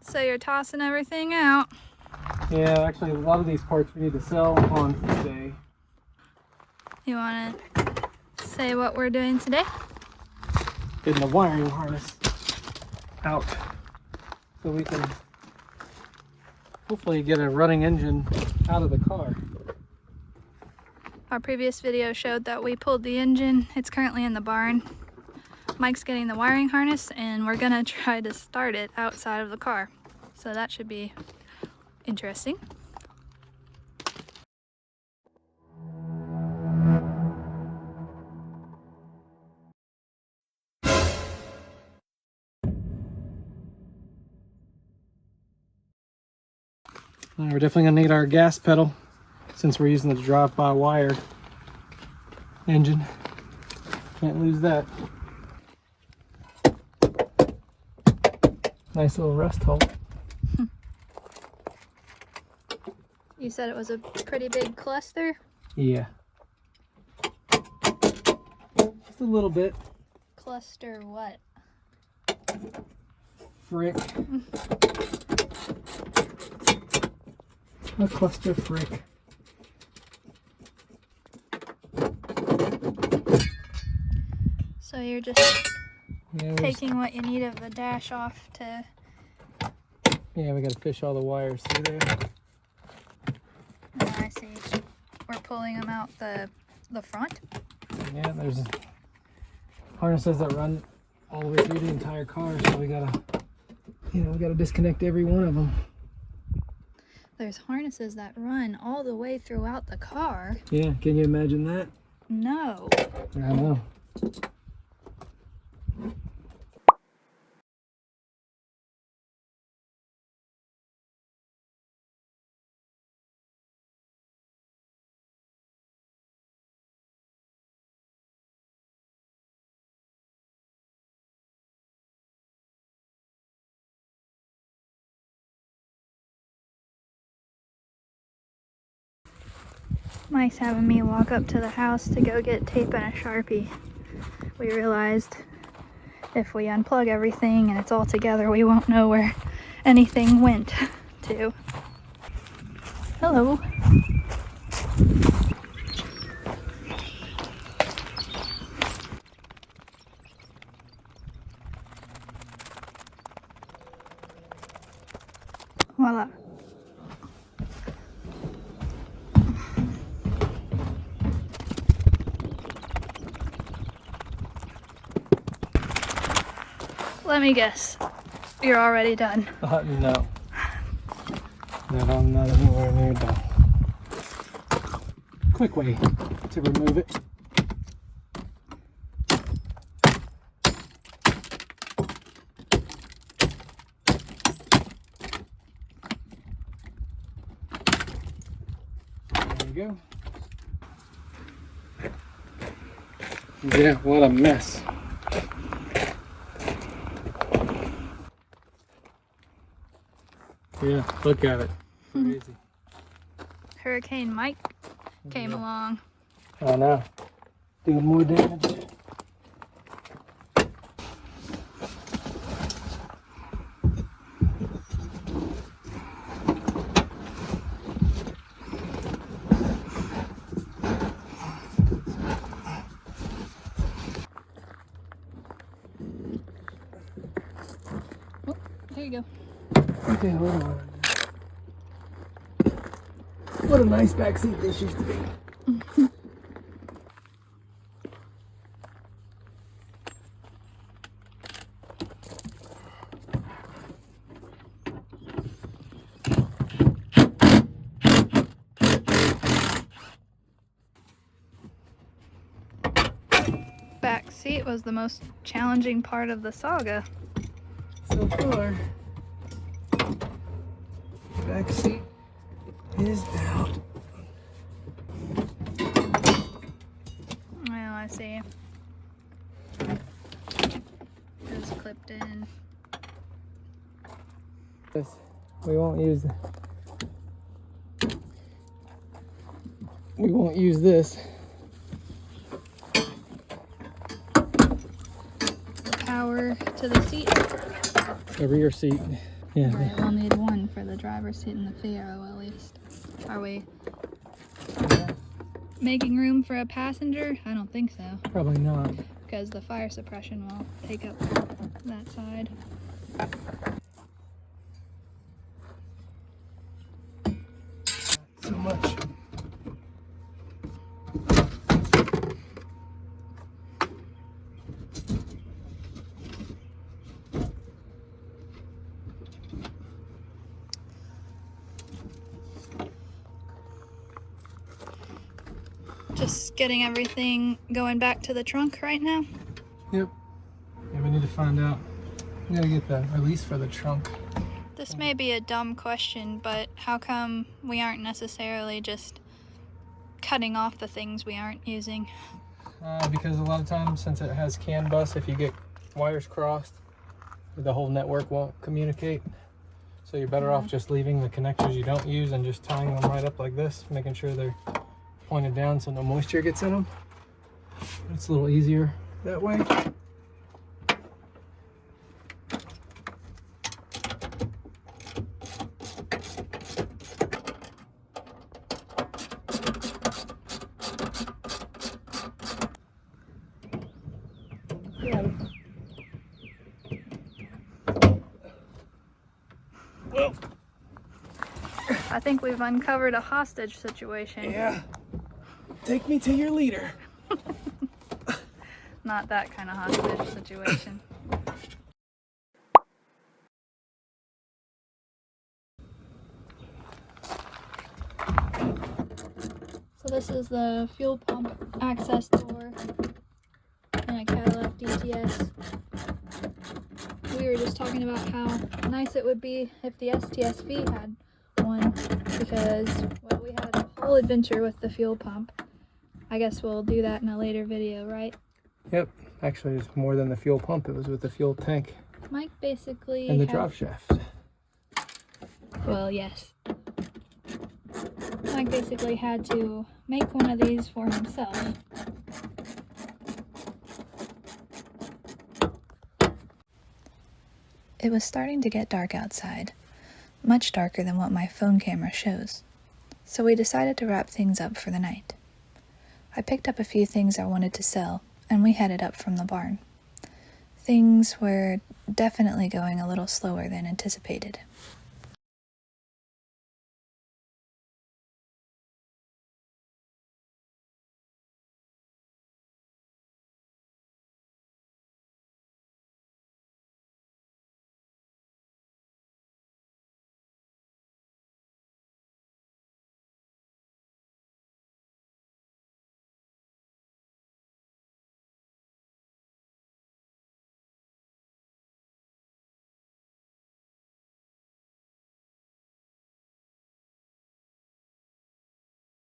So you're tossing everything out. Yeah, actually a lot of these parts we need to sell on eBay. You want to say what we're doing today? Getting the wiring harness out so we can hopefully get a running engine out of the car. Our previous video showed that we pulled the engine. It's currently in the barn. Mike's getting the wiring harness and we're gonna try to start it outside of the car. So that should be interesting. We're definitely gonna need our gas pedal since we're using the drive-by-wire engine. Can't lose that. Nice little rust hole. You said it was a pretty big cluster? Yeah. Just a little bit. Cluster what? Frick. A cluster frick. So you're just Yeah, taking what you need of the dash off to... Yeah, we gotta fish all the wires through there. Oh, I see. We're pulling them out the front? Yeah, there's harnesses that run all the way through the entire car, so we gotta, we gotta disconnect every one of them. There's harnesses that run all the way throughout the car. Yeah, can you imagine that? No. I know. Mike's having me walk up to the house to go get tape and a Sharpie. We realized if we unplug everything and it's all together, we won't know where anything went to. Hello. Voila. Let me guess. You're already done. No. No, I'm not anywhere near done. Quick way to remove it. There we go. Yeah, what a mess. Yeah, look at it. Crazy. Hurricane Mike came along. I know. Doing more damage. Oh, there you go. Okay, hold on. What a nice backseat this used to be. Backseat was the most challenging part of the saga. So far, backseat is out. Well, I see. It's clipped in. This, we won't use this. The power to the seat. The rear seat. Yeah. Right, we'll need one for the driver's seat in the FIERO at least. Are we making room for a passenger? I don't think so. Probably not. Because the fire suppression will take up that side. So much. Just getting everything going back to the trunk right now. Yep. Yeah, we need to find out. We gotta get the release for the trunk. This may be a dumb question, but how come we aren't necessarily just cutting off the things we aren't using? Because a lot of times, since it has CAN bus, if you get wires crossed, the whole network won't communicate. So you're better off just leaving the connectors you don't use and just tying them right up like this, making sure they're pointed down so no moisture gets in them. It's a little easier that way. Well, I think we've uncovered a hostage situation. yeah. Take me to your leader. Not that kind of hostage situation. So this is the fuel pump access door in a Cadillac DTS. We were just talking about how nice it would be if the STSV had one, because, well, we had a whole adventure with the fuel pump. I guess we'll do that in a later video, right? Yep. Actually, it's more than the fuel pump. It was with the fuel tank Mike basically and the drop shaft. Well, yes. Mike basically had to make one of these for himself. It was starting to get dark outside, much darker than what my phone camera shows, so we decided to wrap things up for the night. I picked up a few things I wanted to sell, and we headed up from the barn. Things were definitely going a little slower than anticipated.